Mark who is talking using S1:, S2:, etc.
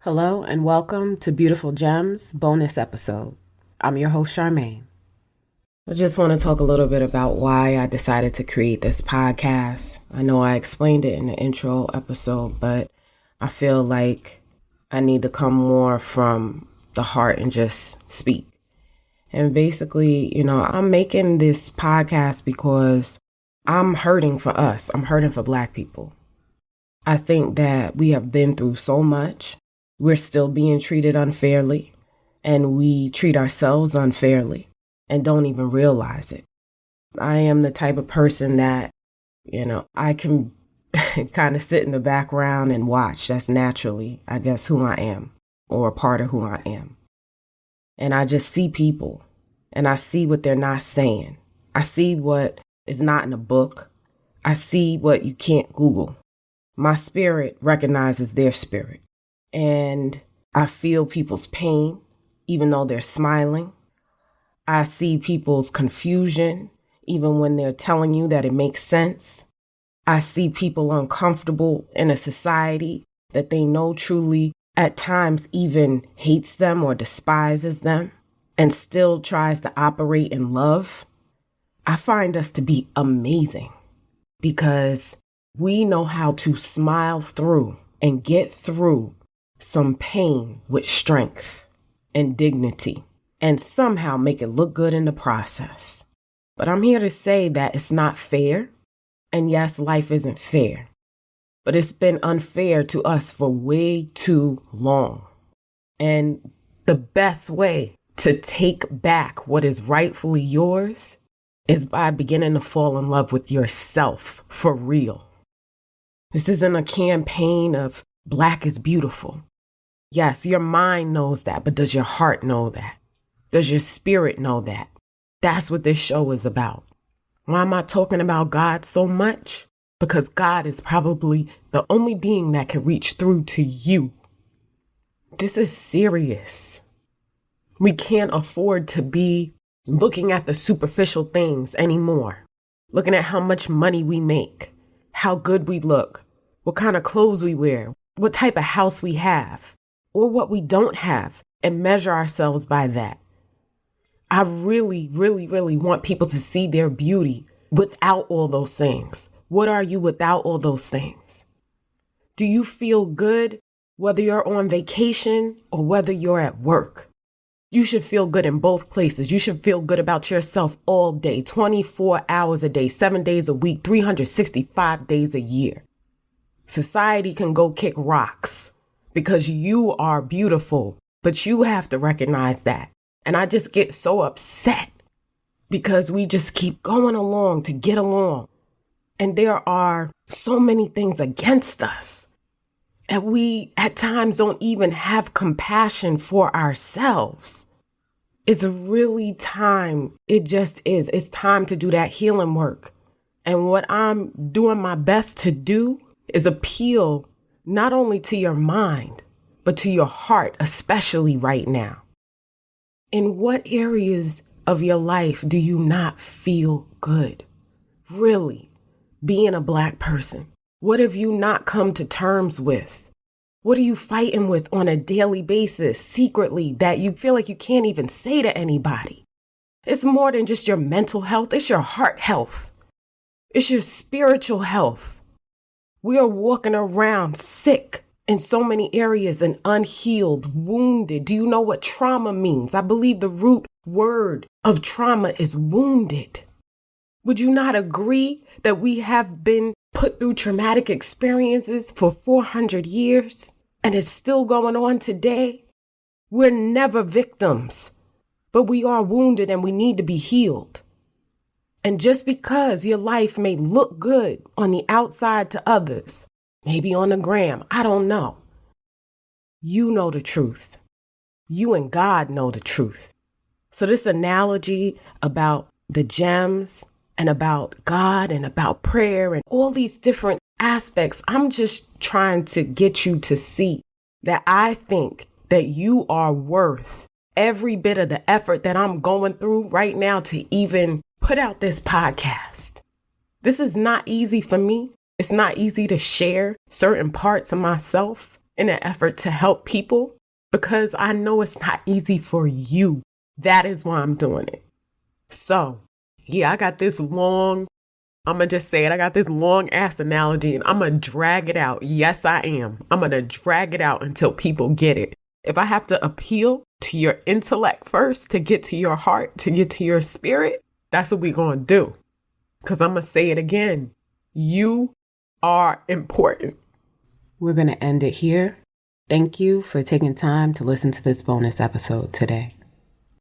S1: Hello and welcome to Beautiful Gems bonus episode. I'm your host, Charmaine. I just want to talk a little bit about why I decided to create this podcast. I know I explained it in the intro episode, but I feel like I need to come more from the heart and just speak. And basically, I'm making this podcast because I'm hurting for us. I'm hurting for Black people. I think that we have been through so much. We're still being treated unfairly, and we treat ourselves unfairly and don't even realize it. I am the type of person that, I can kind of sit in the background and watch. That's naturally, I guess, who I am, or a part of who I am. And I just see people, and I see what they're not saying. I see what is not in a book. I see what you can't Google. My spirit recognizes their spirit. And I feel people's pain, even though they're smiling. I see people's confusion, even when they're telling you that it makes sense. I see people uncomfortable in a society that they know truly at times even hates them or despises them and still tries to operate in love. I find us to be amazing because we know how to smile through and get through some pain with strength and dignity and somehow make it look good in the process. But I'm here to say that it's not fair. And yes, life isn't fair, but it's been unfair to us for way too long. And the best way to take back what is rightfully yours is by beginning to fall in love with yourself for real. This isn't a campaign of Black is beautiful. Yes, your mind knows that, but does your heart know that? Does your spirit know that? That's what this show is about. Why am I talking about God so much? Because God is probably the only being that can reach through to you. This is serious. We can't afford to be looking at the superficial things anymore. Looking at how much money we make, how good we look, what kind of clothes we wear, what type of house we have, or what we don't have, and measure ourselves by that. I really, really, really want people to see their beauty without all those things. What are you without all those things? Do you feel good whether you're on vacation or whether you're at work? You should feel good in both places. You should feel good about yourself all day, 24 hours a day, 7 days a week, 365 days a year. Society can go kick rocks because you are beautiful, but you have to recognize that. And I just get so upset because we just keep going along to get along. And there are so many things against us. And we at times don't even have compassion for ourselves. It's really time. It just is. It's time to do that healing work. And what I'm doing my best to do is appeal not only to your mind, but to your heart, especially right now. In what areas of your life do you not feel good? Really, being a Black person, what have you not come to terms with? What are you fighting with on a daily basis, secretly, that you feel like you can't even say to anybody? It's more than just your mental health. It's your heart health. It's your spiritual health. We are walking around sick in so many areas and unhealed, wounded. Do you know what trauma means? I believe the root word of trauma is wounded. Would you not agree that we have been put through traumatic experiences for 400 years and it's still going on today? We're never victims, but we are wounded and we need to be healed. And just because your life may look good on the outside to others, maybe on the gram, I don't know. You know the truth. You and God know the truth. So this analogy about the gems and about God and about prayer and all these different aspects, I'm just trying to get you to see that I think that you are worth every bit of the effort that I'm going through right now to even put out this podcast. This is not easy for me. It's not easy to share certain parts of myself, in an effort to help people because I know it's not easy for you. That is why I'm doing it. So, yeah, I got this long, I'm going to just say it. I got this long ass analogy and I'm going to drag it out. Yes, I am. I'm going to drag it out until people get it. If I have to appeal to your intellect first to get to your heart, to get to your spirit, that's what we're going to do. Because I'm going to say it again. You are important. We're going to end it here. Thank you for taking time to listen to this bonus episode today.